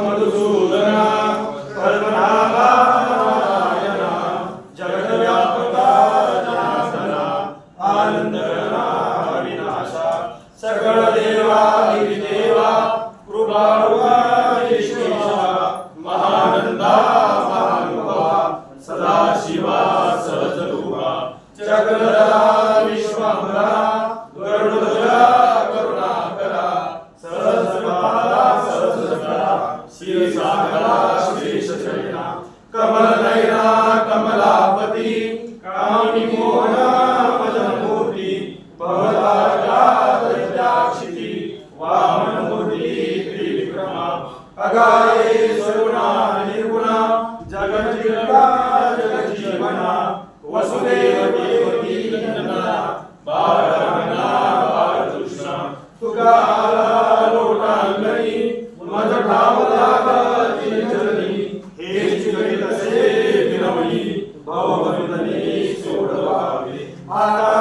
मधुसूदना पद्मनाभायना जगद्व्यापका जनार्दना आनंदघना विनाशा सकळ देवा देवा कृपाळुवा ईश्वरा महानंदा महानुभावा सदाशिवा सहजरूपा चक्रधरा विश्वांबरा गरुडध्वजा करुणाकरा श्रीसागरा श्रीशयना कमलनयना कमलापति कामिनी मोहना मदनमूर्ति भवताराक्षिति वामनमूर्ति त्रिविक्रमा अगाये सगुणा निर्गुणा जगज्जीवना जगज्जीवना वसुदेव देवकी नंदना बालरंगना बालकृष्ण तुकाला लोटांगणी मज ठावला चरणी हे चिकळी तसे विनवणी भवबंधनी सोडवावे आता